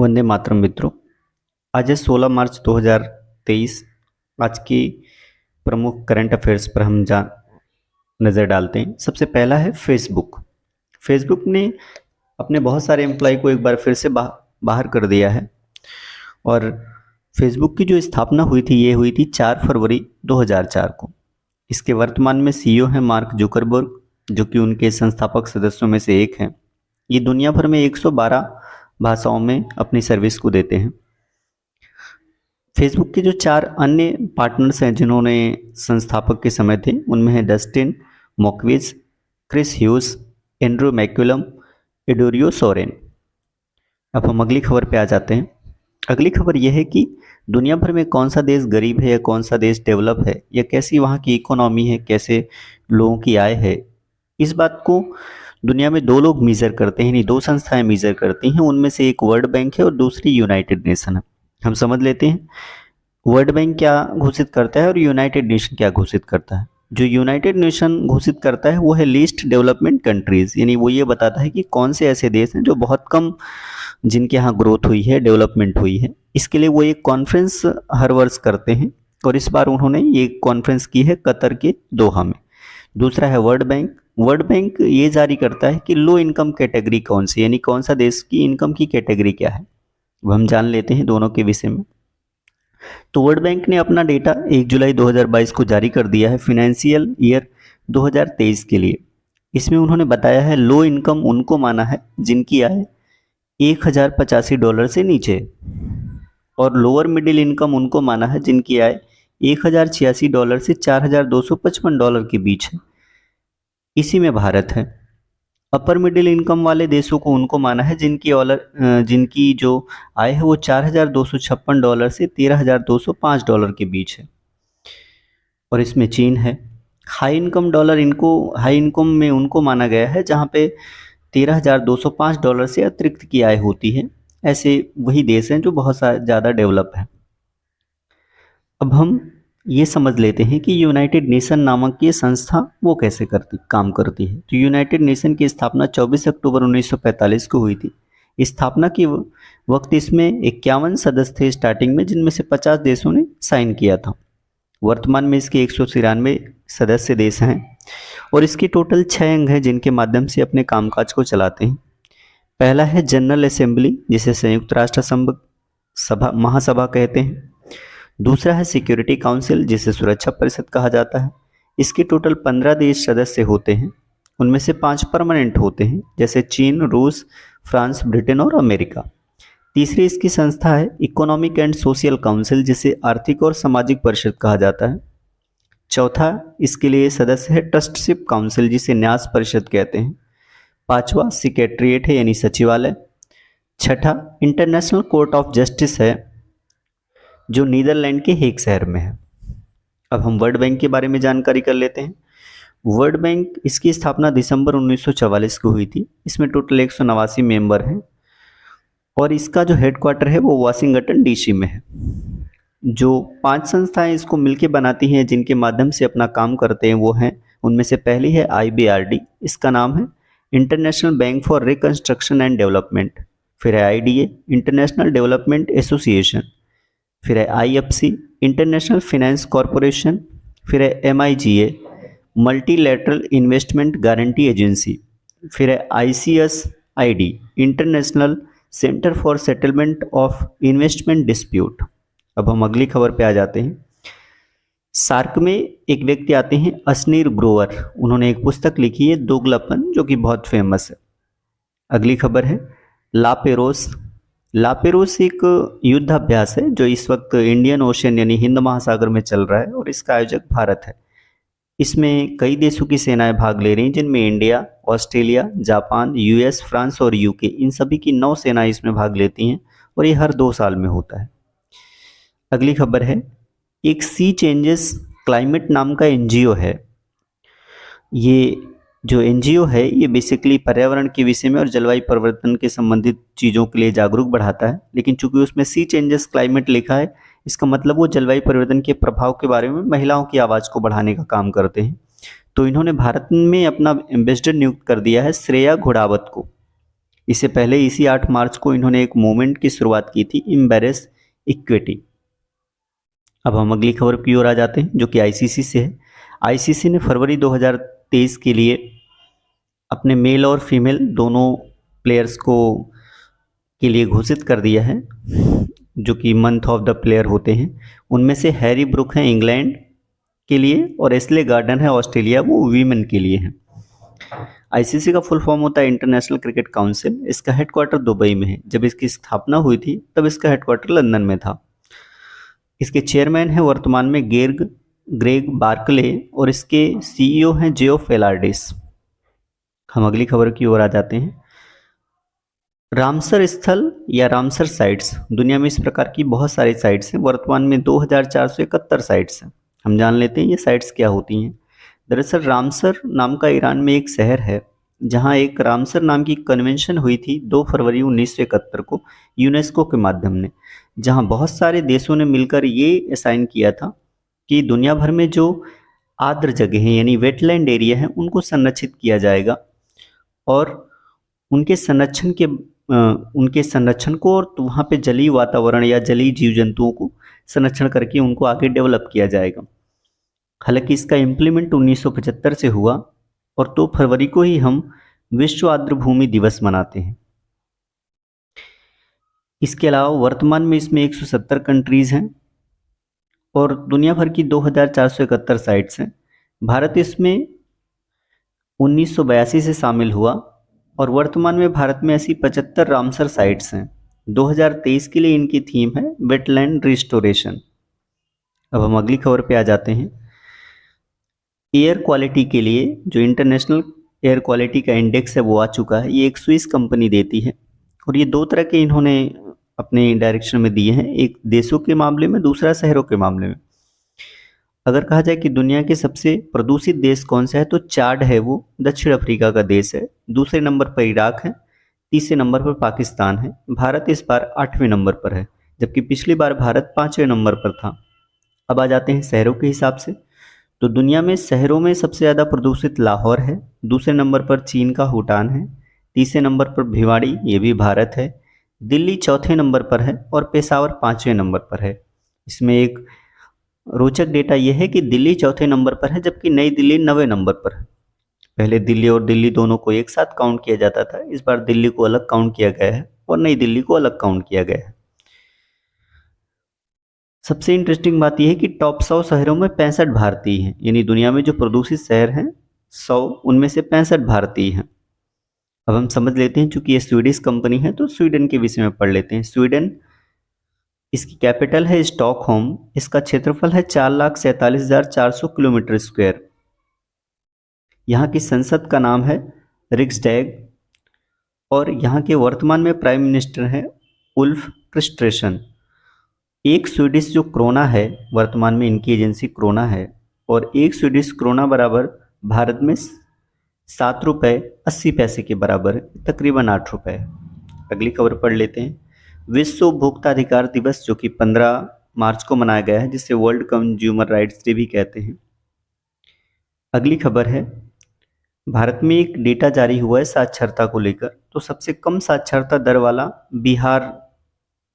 वंदे मातरम मित्रों। आज है 16 मार्च 2023। आज की प्रमुख करंट अफेयर्स पर हम नज़र डालते हैं। सबसे पहला है फेसबुक। फेसबुक ने अपने बहुत सारे एम्प्लॉय को एक बार फिर से बाहर कर दिया है। और फेसबुक की जो स्थापना हुई थी ये हुई थी 4 फरवरी 2004 को। इसके वर्तमान में सीईओ हैं मार्क जुकरबर्ग, जो कि उनके संस्थापक सदस्यों में से एक हैं। ये दुनिया भर में 112 भाषाओं में अपनी सर्विस को देते हैं। फेसबुक के जो 4 अन्य पार्टनर्स हैं जिन्होंने संस्थापक के समय थे, उनमें है Dustin Moskovitz, Chris Hughes, Andrew McCollum, Eduardo Saverin. अब हम अगली खबर पे आ जाते हैं। अगली खबर यह है कि दुनिया भर में कौन सा देश गरीब है या कौन सा देश डेवलप है, या कैसी वहाँ की इकोनॉमी है, कैसे लोगों की आय है। इस बात को दुनिया में 2 लोग मेजर करते हैं, नहीं 2 संस्थाएं मेजर करती हैं। उनमें से एक वर्ल्ड बैंक है और दूसरी यूनाइटेड नेशन है। हम समझ लेते हैं वर्ल्ड बैंक क्या घोषित करता है और यूनाइटेड नेशन क्या घोषित करता है। जो यूनाइटेड नेशन घोषित करता है वो है लीस्ट डेवलपमेंट कंट्रीज, यानी वो ये बताता है कि कौन से ऐसे देश हैं जो बहुत कम, जिनके यहाँ ग्रोथ हुई है, डेवलपमेंट हुई है। इसके लिए वो एक कॉन्फ्रेंस हर वर्ष करते हैं और इस बार उन्होंने ये कॉन्फ्रेंस की है कतर के दोहा में। दूसरा है वर्ल्ड बैंक। वर्ल्ड बैंक ये जारी करता है कि लो इनकम कैटेगरी कौन सी, यानी कौन सा देश की इनकम की कैटेगरी क्या है। वो हम जान लेते हैं दोनों के विषय में। तो वर्ल्ड बैंक ने अपना डेटा 1 जुलाई 2022 को जारी कर दिया है फाइनेंशियल ईयर 2023 के लिए। इसमें उन्होंने बताया है लो इनकम उनको माना है जिनकी आय $1085 से नीचे है, और लोअर मिडिल इनकम उनको माना है जिनकी आय $1086 से $4255 के बीच है। इसी में भारत है। अपर मिडिल इनकम वाले देशों को उनको माना है जिनकी जो आय है वो $4256 से $13,205 के बीच है, और इसमें चीन है। हाई इनकम में उनको माना गया है जहाँ पे $13,205 से अतिरिक्त की आय होती है। ऐसे वही देश हैं जो बहुत ज़्यादा डेवलप है। अब हम ये समझ लेते हैं कि यूनाइटेड नेशन नामक ये संस्था वो कैसे काम करती है। तो यूनाइटेड नेशन की स्थापना 24 अक्टूबर 1945 को हुई थी। स्थापना के वक्त इसमें 51 सदस्य थे स्टार्टिंग में, जिनमें से 50 देशों ने साइन किया था। वर्तमान में इसके 193 सदस्य देश हैं और इसके टोटल 6 अंग हैं जिनके माध्यम से अपने कामकाज को चलाते हैं। पहला है जनरल असेंबली, जिसे संयुक्त राष्ट्र सभा महासभा कहते हैं। दूसरा है सिक्योरिटी काउंसिल, जिसे सुरक्षा परिषद कहा जाता है। इसके टोटल 15 देश सदस्य होते हैं, उनमें से 5 परमानेंट होते हैं, जैसे चीन, रूस, फ्रांस, ब्रिटेन और अमेरिका। तीसरी इसकी संस्था है इकोनॉमिक एंड सोशल काउंसिल, जिसे आर्थिक और सामाजिक परिषद कहा जाता है। चौथा इसके लिए सदस्य है ट्रस्टशिप काउंसिल, जिसे न्यास परिषद कहते हैं। पांचवा सेक्रेटरीट है, यानी सचिवालय। छठा इंटरनेशनल कोर्ट ऑफ जस्टिस है, जो नीदरलैंड के हेग शहर में है। अब हम वर्ल्ड बैंक के बारे में जानकारी कर लेते हैं। वर्ल्ड बैंक, इसकी स्थापना दिसंबर 1944 को हुई थी। इसमें टोटल 189 मेंबर हैं और इसका जो हेडक्वार्टर है वो वाशिंगटन डीसी में है। जो 5 संस्थाएं इसको मिलके बनाती हैं जिनके माध्यम से अपना काम करते हैं वो हैं, उनमें से पहली है IBRD, इसका नाम है international bank for reconstruction and development. फिर है IDA, इंटरनेशनल डेवलपमेंट एसोसिएशन। फिर है IFC, इंटरनेशनल फाइनेंस कॉरपोरेशन। फिर है MIGA, multilateral investment guarantee agency. फिर है ICSID, international centre for settlement of investment dispute. अब हम अगली खबर पे आ जाते हैं। सार्क में एक व्यक्ति आते हैं असनीर ग्रोवर, उन्होंने एक पुस्तक लिखी है दोगलापन, जो कि बहुत फेमस है। अगली खबर है लापेरोस। लापेरोस एक युद्धाभ्यास है जो इस वक्त इंडियन ओशन यानी हिंद महासागर में चल रहा है और इसका आयोजक भारत है। इसमें कई देशों की सेनाएं भाग ले रही हैं, जिनमें India, Australia, Japan, US, France और UK, इन सभी की 9 सेनाएं इसमें भाग लेती हैं और ये हर 2 साल में होता है। अगली खबर है एक सी चेंजेस क्लाइमेट नाम का NGO है। ये जो NGO है ये बेसिकली पर्यावरण के विषय में और जलवायु परिवर्तन के संबंधित चीज़ों के लिए जागरूक बढ़ाता है, लेकिन चूंकि उसमें सी चेंजेस क्लाइमेट लिखा है, इसका मतलब वो जलवायु परिवर्तन के प्रभाव के बारे में महिलाओं की आवाज़ को बढ़ाने का काम करते हैं। तो इन्होंने भारत में अपना एम्बेसडर नियुक्त कर दिया है श्रेया घोड़ावत को। इससे पहले इसी 8 मार्च को इन्होंने एक मूवमेंट की शुरुआत की थी, एम्बैरेस इक्विटी। अब हम अगली खबर की ओर आ जाते हैं जो कि आईसीसी से है। आईसीसी ने फरवरी 2023 के लिए अपने मेल और फीमेल दोनों प्लेयर्स को के लिए घोषित कर दिया है जो कि मंथ ऑफ द प्लेयर होते हैं। उनमें से हैरी ब्रुक हैं इंग्लैंड के लिए और एस्ले गार्डन है ऑस्ट्रेलिया, वो वीमेन के लिए हैं। आईसीसी का फुल फॉर्म होता है इंटरनेशनल क्रिकेट काउंसिल। इसका हेडक्वार्टर दुबई में है। जब इसकी स्थापना हुई थी तब इसका हेडक्वार्टर लंदन में था। इसके चेयरमैन हैं वर्तमान में ग्रेग बार्कले और इसके सीईओ हैं जियो फेलार्डिस। हम अगली खबर की ओर आ जाते हैं। रामसर स्थल या रामसर साइट्स, दुनिया में इस प्रकार की बहुत सारी साइट्स हैं। वर्तमान में 2471 साइट्स हैं। हम जान लेते हैं ये साइट्स क्या होती हैं। दरअसल रामसर नाम का ईरान में एक शहर है जहां एक रामसर नाम की कन्वेंशन हुई थी 2 फरवरी 1971 को यूनेस्को के माध्यम ने, जहां बहुत सारे देशों ने मिलकर ये असाइन किया था कि दुनिया भर में जो आर्द्र जगह हैं यानी वेटलैंड एरिया है उनको संरक्षित किया जाएगा और उनके संरक्षण को और वहाँ पे जलीय वातावरण या जलीय जीव जंतुओं को संरक्षण करके उनको आगे डेवलप किया जाएगा। हालांकि इसका इम्प्लीमेंट 1975 से हुआ और 2 फरवरी को ही हम विश्व आर्द्र भूमि दिवस मनाते हैं। इसके अलावा वर्तमान में इसमें 170 कंट्रीज हैं और दुनिया भर की 2471 साइट्स हैं। भारत इसमें 1982 से शामिल हुआ और वर्तमान में भारत में ऐसी 75 रामसर साइट्स हैं। 2023 के लिए इनकी थीम है वेटलैंड रिस्टोरेशन। अब हम अगली खबर पे आ जाते हैं। एयर क्वालिटी के लिए जो इंटरनेशनल एयर क्वालिटी का इंडेक्स है वो आ चुका है। ये एक स्विस कंपनी देती है और ये 2 तरह के इन्होंने अपने डायरेक्शन में दिए हैं, एक देशों के मामले में, दूसरा शहरों के मामले में। अगर कहा जाए कि दुनिया के सबसे प्रदूषित देश कौन सा है तो चाड है, वो दक्षिण अफ्रीका का देश है। दूसरे नंबर पर इराक है, तीसरे नंबर पर पाकिस्तान है। भारत इस बार 8वें नंबर पर है जबकि पिछली बार भारत 5वें नंबर पर था। अब आ जाते हैं शहरों के हिसाब से। तो दुनिया में शहरों में सबसे ज़्यादा प्रदूषित लाहौर है, दूसरे नंबर पर चीन का हुटान है, तीसरे नंबर पर भिवाड़ी, ये भी भारत है। दिल्ली चौथे नंबर पर है और पेशावर 5वें नंबर पर है। इसमें एक रोचक डेटा यह है कि दिल्ली चौथे नंबर पर है जबकि नई दिल्ली 9वें नंबर पर है। पहले दिल्ली और दिल्ली दोनों को एक साथ काउंट किया जाता था, इस बार दिल्ली को अलग काउंट किया गया है और नई दिल्ली को अलग काउंट किया गया है। सबसे इंटरेस्टिंग बात यह है कि टॉप 100 शहरों में 65 भारतीय हैं, यानी दुनिया में जो प्रदूषित शहर हैं 100 उनमें से 65 भारतीय हैं। अब हम समझ लेते हैं, चूंकि ये स्वीडिश कंपनी है तो स्वीडन के विषय में पढ़ लेते हैं। स्वीडन, इसकी कैपिटल है स्टॉकहोम। इसका क्षेत्रफल है 4,47,400 किलोमीटर स्क्वायर। यहाँ की संसद का नाम है रिक्सडैग और यहाँ के वर्तमान में प्राइम मिनिस्टर हैं उल्फ क्रिस्टेसन। एक स्वीडिश जो क्रोना है, वर्तमान में इनकी एजेंसी क्रोना है, और एक स्वीडिश क्रोना बराबर भारत में 7 रुपये 80 पैसे के बराबर है, तकरीबन 8 रुपये। अगली खबर पढ़ लेते हैं। विश्व उपभोक्ता अधिकार दिवस जो कि 15 मार्च को मनाया गया है, जिसे वर्ल्ड कंज्यूमर राइट्स डे भी कहते हैं। अगली खबर है, भारत में एक डेटा जारी हुआ है साक्षरता को लेकर। तो सबसे कम साक्षरता दर वाला बिहार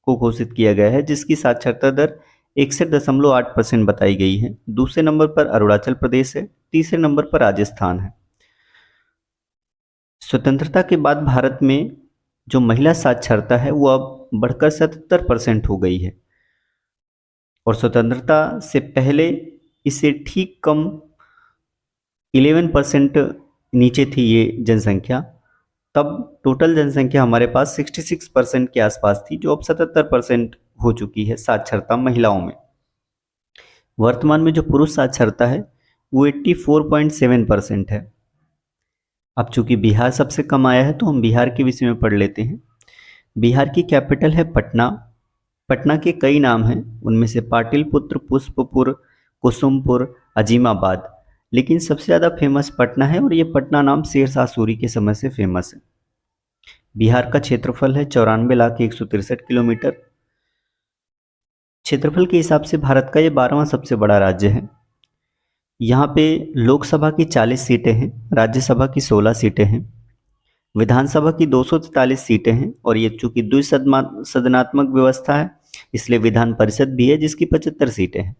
को घोषित किया गया है, जिसकी साक्षरता दर 61.8% बताई गई है। दूसरे नंबर पर अरुणाचल प्रदेश है, तीसरे नंबर पर राजस्थान है। स्वतंत्रता के बाद भारत में जो महिला साक्षरता है वो अब बढ़कर 77% हो गई है और स्वतंत्रता से पहले इसे ठीक कम 11% नीचे थी ये जनसंख्या। तब टोटल जनसंख्या हमारे पास 66% के आसपास थी, जो अब 77% हो चुकी है साक्षरता महिलाओं में। वर्तमान में जो पुरुष साक्षरता है वो 84.7% है। अब चूंकि बिहार सबसे कम आया है तो हम बिहार के विषय में पढ़ लेते हैं। बिहार की कैपिटल है पटना। पटना के कई नाम हैं, उनमें से पाटिलपुत्र, पुष्पपुर, कुसुमपुर, अजीमाबाद, लेकिन सबसे ज़्यादा फेमस पटना है और ये पटना नाम शेरशाह सूरी के समय से फेमस है। बिहार का क्षेत्रफल है 94,01,63 किलोमीटर। क्षेत्रफल के हिसाब से भारत का ये 12वां सबसे बड़ा राज्य है। यहाँ पे लोकसभा की 40 सीटें हैं, राज्यसभा की 16 सीटें हैं। विधानसभा की 243 सीटें हैं और ये चूंकि द्विसदनात्मक व्यवस्था है इसलिए विधान परिषद भी है जिसकी 75 सीटें हैं।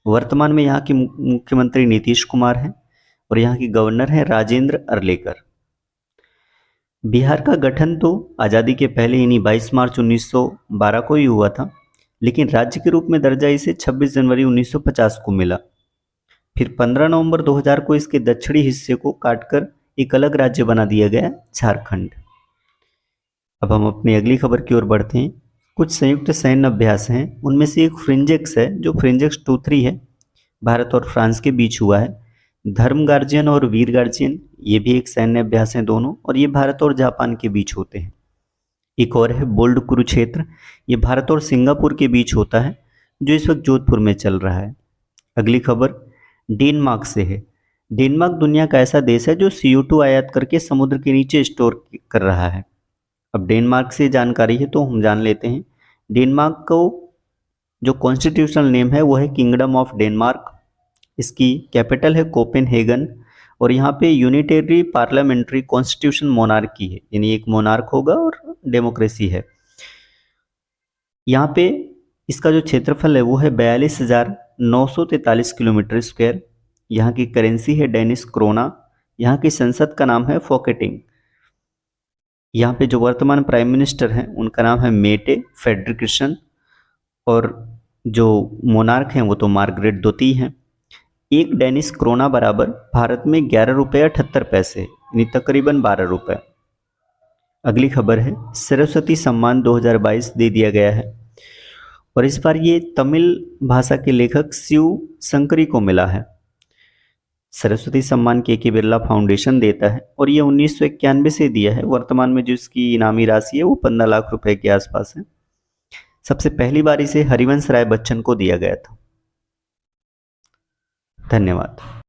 वर्तमान में यहाँ की मुख्यमंत्री नीतीश कुमार हैं और यहाँ की गवर्नर है राजेंद्र अर्लेकर। बिहार का गठन तो आज़ादी के पहले यानी 22 मार्च 1912 को ही हुआ था, लेकिन राज्य के रूप में दर्जा इसे 26 जनवरी 1950 को मिला। फिर 15 नवंबर 2000 को इसके दक्षिणी हिस्से को काटकर एक अलग राज्य बना दिया गया, झारखंड। अब हम अपनी अगली खबर की ओर बढ़ते हैं। कुछ संयुक्त सैन्य अभ्यास हैं, उनमें से एक फ्रिंजेक्स है जो फ्रिंजेक्स 2-3 है, भारत और फ्रांस के बीच हुआ है। धर्म गार्जियन और वीर गार्जियन ये भी एक सैन्य अभ्यास हैं दोनों, और ये भारत और जापान के बीच होते हैं। एक और है बोल्ड कुरुक्षेत्र, ये भारत और सिंगापुर के बीच होता है जो इस वक्त जोधपुर में चल रहा है। अगली खबर डेनमार्क से है। डेनमार्क दुनिया का ऐसा देश है जो CO2 आयात करके समुद्र के नीचे स्टोर कर रहा है। अब डेनमार्क से जानकारी है तो हम जान लेते हैं। डेनमार्क को जो कॉन्स्टिट्यूशनल नेम है वो है किंगडम ऑफ डेनमार्क। इसकी कैपिटल है कोपेनहेगन और यहाँ पे यूनिटरी पार्लियामेंट्री कॉन्स्टिट्यूशन मोनार्की है, यानी एक मोनार्क होगा और डेमोक्रेसी है। यहाँ पे इसका जो क्षेत्रफल है वो है 42,943 किलोमीटर स्क्वायर। यहाँ की करेंसी है डेनिश क्रोना। यहाँ की संसद का नाम है फोकेटिंग। यहाँ पे जो वर्तमान प्राइम मिनिस्टर हैं उनका नाम है मेटे फेडरिक्सन और जो मोनार्क हैं वो तो मार्गरेट दोती हैं। एक डेनिश क्रोना बराबर भारत में 11 रुपये 78 पैसे, यानी तकरीबन 12 रुपये। अगली खबर है सरस्वती सम्मान 2022 दे दिया गया है और इस बार ये तमिल भाषा के लेखक शिव शंकरी को मिला है। सरस्वती सम्मान के बिरला फाउंडेशन देता है और ये 1991 से दिया है। वर्तमान में जो इसकी इनामी राशि है वो 15 लाख रुपए के आसपास है। सबसे पहली बार इसे हरिवंश राय बच्चन को दिया गया था। धन्यवाद।